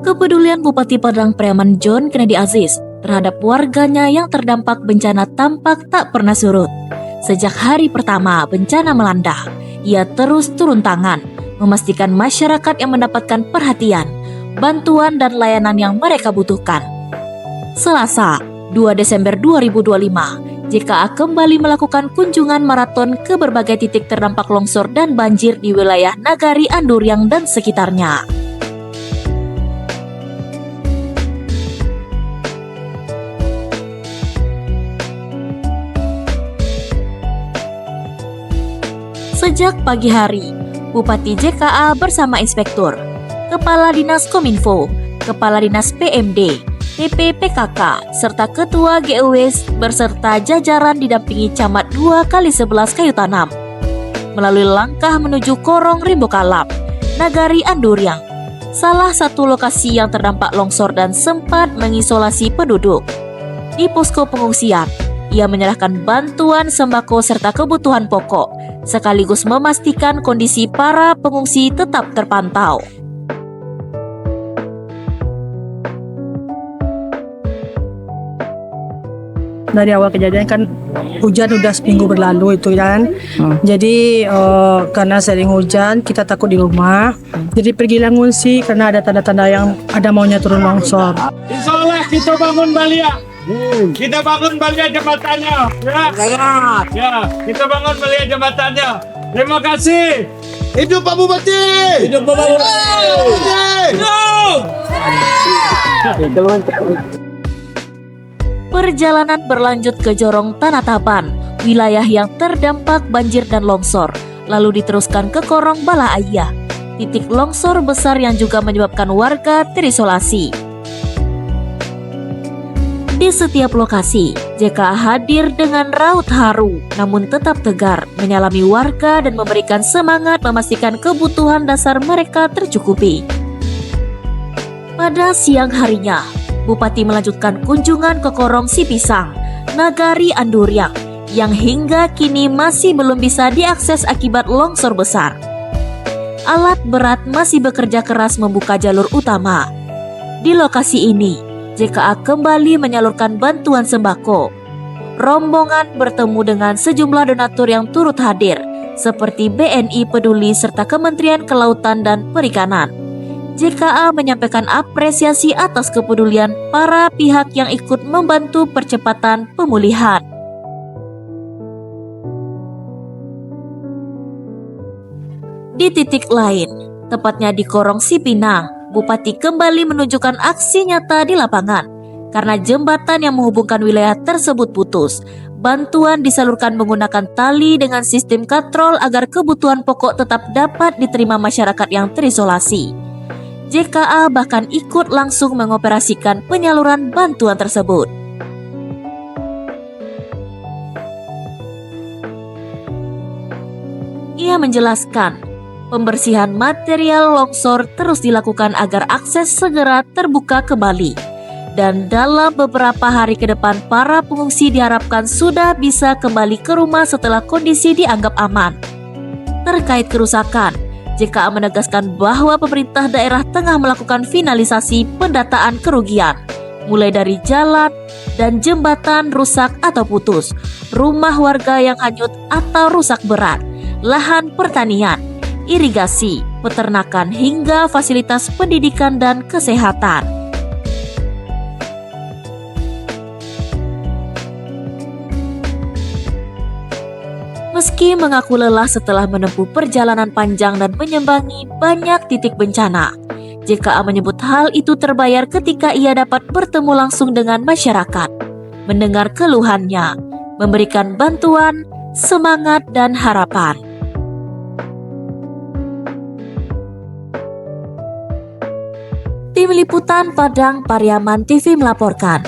Kepedulian Bupati Padang Priaman John Kennedy Aziz terhadap warganya yang terdampak bencana tampak tak pernah surut. Sejak hari pertama bencana melanda, ia terus turun tangan, memastikan masyarakat yang mendapatkan perhatian, bantuan dan layanan yang mereka butuhkan. Selasa, 2 Desember 2025, JKA kembali melakukan kunjungan maraton ke berbagai titik terdampak longsor dan banjir di wilayah Nagari Anduriang dan sekitarnya. Sejak pagi hari, Bupati JKA bersama Inspektur, Kepala Dinas Kominfo, Kepala Dinas PMD, PPPKK, serta Ketua GUWS berserta jajaran didampingi Camat 2x11 Kayu Tanam melalui langkah menuju Korong Rimbokalap, Nagari Anduriang, salah satu lokasi yang terdampak longsor dan sempat mengisolasi penduduk. Di posko pengungsian, ia menyerahkan bantuan sembako serta kebutuhan pokok, sekaligus memastikan kondisi para pengungsi tetap terpantau. Dari awal kejadian kan hujan udah seminggu berlalu itu kan. Jadi karena sering hujan kita takut di rumah. Jadi pergilah ngungsi karena ada tanda-tanda yang ada maunya turun longsor. Insya Allah kita bangun Balia. Kita bangun Balia jembatannya. Ya, kita bangun Balia jembatannya. Terima kasih. Hidup Pak Bupati! Hidup Bapak Bupati. Perjalanan berlanjut ke Jorong Tanah Taban, wilayah yang terdampak banjir dan longsor, lalu diteruskan ke Korong Balaaya, titik longsor besar yang juga menyebabkan warga terisolasi. Di setiap lokasi, JKA hadir dengan raut haru, namun tetap tegar, menyalami warga dan memberikan semangat memastikan kebutuhan dasar mereka tercukupi. Pada siang harinya, Bupati melanjutkan kunjungan ke Korong Sipisang, Nagari Anduriang, yang hingga kini masih belum bisa diakses akibat longsor besar. Alat berat masih bekerja keras membuka jalur utama. Di lokasi ini, JKA kembali menyalurkan bantuan sembako. Rombongan bertemu dengan sejumlah donatur yang turut hadir, seperti BNI Peduli serta Kementerian Kelautan dan Perikanan. JKA menyampaikan apresiasi atas kepedulian para pihak yang ikut membantu percepatan pemulihan. Di titik lain, tepatnya di Korong Sipinang, Bupati kembali menunjukkan aksi nyata di lapangan. Karena jembatan yang menghubungkan wilayah tersebut putus, bantuan disalurkan menggunakan tali dengan sistem katrol agar kebutuhan pokok tetap dapat diterima masyarakat yang terisolasi. JKA bahkan ikut langsung mengoperasikan penyaluran bantuan tersebut. Ia menjelaskan, pembersihan material longsor terus dilakukan agar akses segera terbuka kembali. Dan dalam beberapa hari ke depan, para pengungsi diharapkan sudah bisa kembali ke rumah setelah kondisi dianggap aman. Terkait kerusakan, JKA menegaskan bahwa pemerintah daerah tengah melakukan finalisasi pendataan kerugian, mulai dari jalan dan jembatan rusak atau putus, rumah warga yang hanyut atau rusak berat, lahan pertanian, irigasi, peternakan, hingga fasilitas pendidikan dan kesehatan. Meski mengaku lelah setelah menempuh perjalanan panjang dan menyambangi banyak titik bencana, JKA menyebut hal itu terbayar ketika ia dapat bertemu langsung dengan masyarakat, mendengar keluhannya, memberikan bantuan, semangat, dan harapan. Tim Liputan Padang Pariaman TV melaporkan.